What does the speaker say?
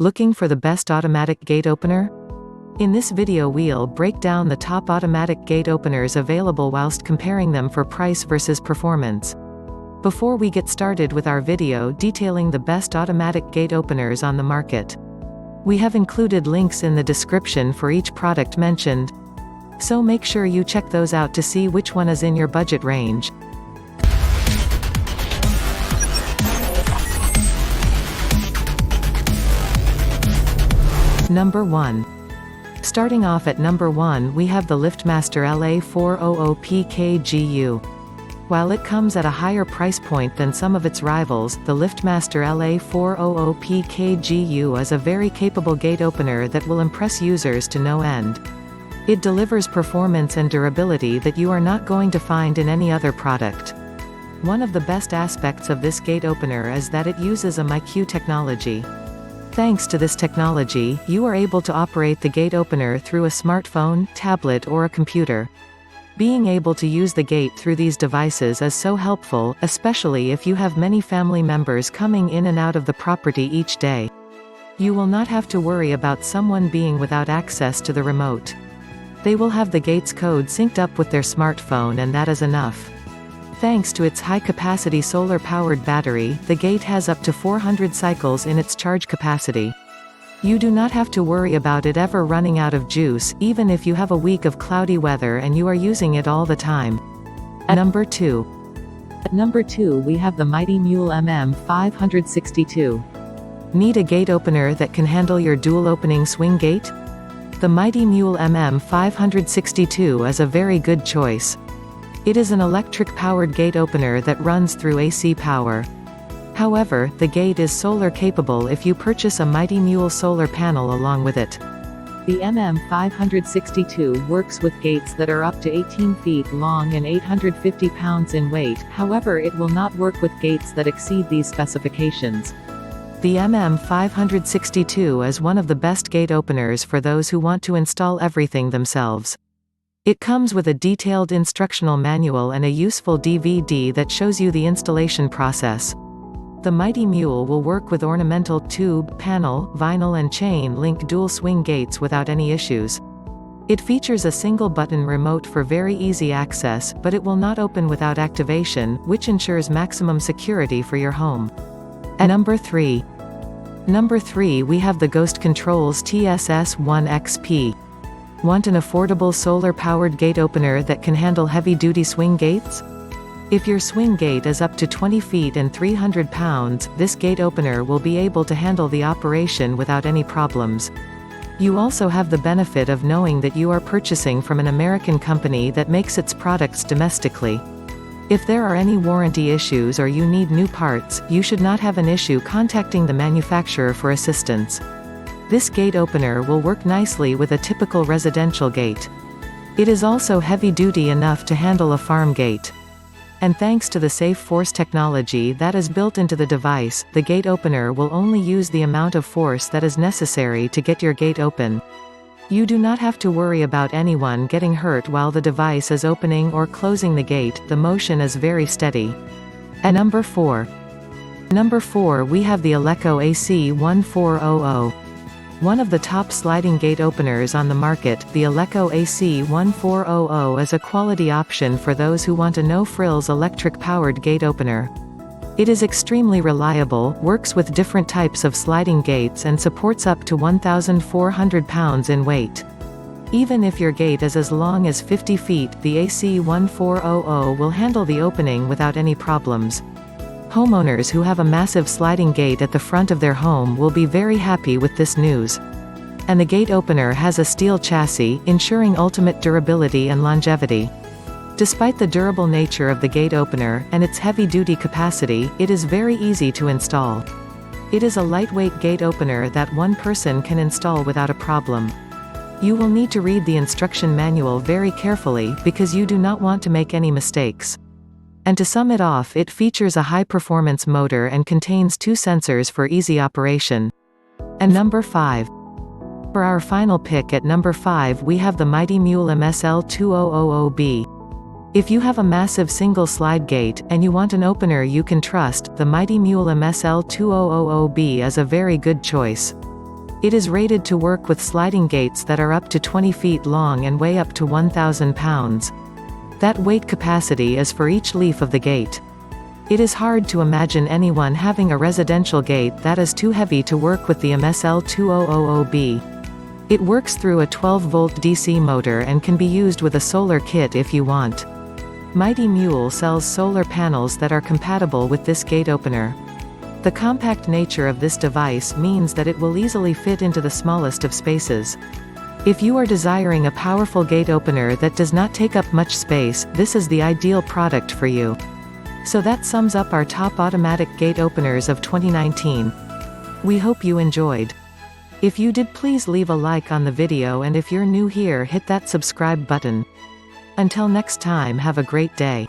Looking for the best automatic gate opener? In this video we'll break down the top automatic gate openers available whilst comparing them for price versus performance. Before we get started with our video detailing the best automatic gate openers on the market, we have included links in the description for each product mentioned, so make sure you check those out to see which one is in your budget range. Number 1. Starting off at number 1 we have the Liftmaster LA400 PKG. While it comes at a higher price point than some of its rivals, the Liftmaster LA400 PKG is a very capable gate opener that will impress users to no end. It delivers performance and durability that you are not going to find in any other product. One of the best aspects of this gate opener is that it uses a MyQ technology. Thanks to this technology, you are able to operate the gate opener through a smartphone, tablet or a computer. Being able to use the gate through these devices is so helpful, especially if you have many family members coming in and out of the property each day. You will not have to worry about someone being without access to the remote. They will have the gate's code synced up with their smartphone and that is enough. Thanks to its high-capacity solar-powered battery, the gate has up to 400 cycles in its charge capacity. You do not have to worry about it ever running out of juice, even if you have a week of cloudy weather and you are using it all the time. Number 2. At number 2 we have the mighty Mule MM562. Need a gate opener that can handle your dual-opening swing gate? The mighty Mule MM562 is a very good choice. It is an electric-powered gate opener that runs through AC power. However, the gate is solar capable if you purchase a mighty Mule solar panel along with it. The MM562 works with gates that are up to 18 feet long and 850 pounds in weight, however it will not work with gates that exceed these specifications. The MM562 is one of the best gate openers for those who want to install everything themselves. It comes with a detailed instructional manual and a useful DVD that shows you the installation process. The mighty Mule will work with ornamental, tube, panel, vinyl and chain link dual swing gates without any issues. It features a single button remote for very easy access, but it will not open without activation, which ensures maximum security for your home. At number 3. Number 3 we have the Ghost Controls TSS1XP. Want an affordable solar-powered gate opener that can handle heavy-duty swing gates? If your swing gate is up to 20 feet and 300 pounds, this gate opener will be able to handle the operation without any problems. You also have the benefit of knowing that you are purchasing from an American company that makes its products domestically. If there are any warranty issues or you need new parts, you should not have an issue contacting the manufacturer for assistance. This gate opener will work nicely with a typical residential gate. It is also heavy-duty enough to handle a farm gate. And thanks to the Safe Force technology that is built into the device, the gate opener will only use the amount of force that is necessary to get your gate open. You do not have to worry about anyone getting hurt while the device is opening or closing the gate, the motion is very steady. At number 4. Number 4 we have the Aleko AC1400. One of the top sliding gate openers on the market, the Aleko AC1400 is a quality option for those who want a no-frills electric-powered gate opener. It is extremely reliable, works with different types of sliding gates and supports up to 1,400 pounds in weight. Even if your gate is as long as 50 feet, the AC1400 will handle the opening without any problems. Homeowners who have a massive sliding gate at the front of their home will be very happy with this news. And the gate opener has a steel chassis, ensuring ultimate durability and longevity. Despite the durable nature of the gate opener, and its heavy-duty capacity, it is very easy to install. It is a lightweight gate opener that one person can install without a problem. You will need to read the instruction manual very carefully, because you do not want to make any mistakes. And to sum it off, it features a high-performance motor and contains 2 sensors for easy operation. And number 5. For our final pick at number 5 we have the mighty Mule MSL2000B. If you have a massive single slide gate, and you want an opener you can trust, the mighty Mule MSL2000B is a very good choice. It is rated to work with sliding gates that are up to 20 feet long and weigh up to 1,000 pounds. That weight capacity is for each leaf of the gate. It is hard to imagine anyone having a residential gate that is too heavy to work with the MSL2000B. It works through a 12-volt DC motor and can be used with a solar kit if you want. Mighty Mule sells solar panels that are compatible with this gate opener. The compact nature of this device means that it will easily fit into the smallest of spaces. If you are desiring a powerful gate opener that does not take up much space, this is the ideal product for you. So that sums up our top automatic gate openers of 2019. We hope you enjoyed. If you did, please leave a like on the video, and if you're new here, hit that subscribe button. Until next time, have a great day.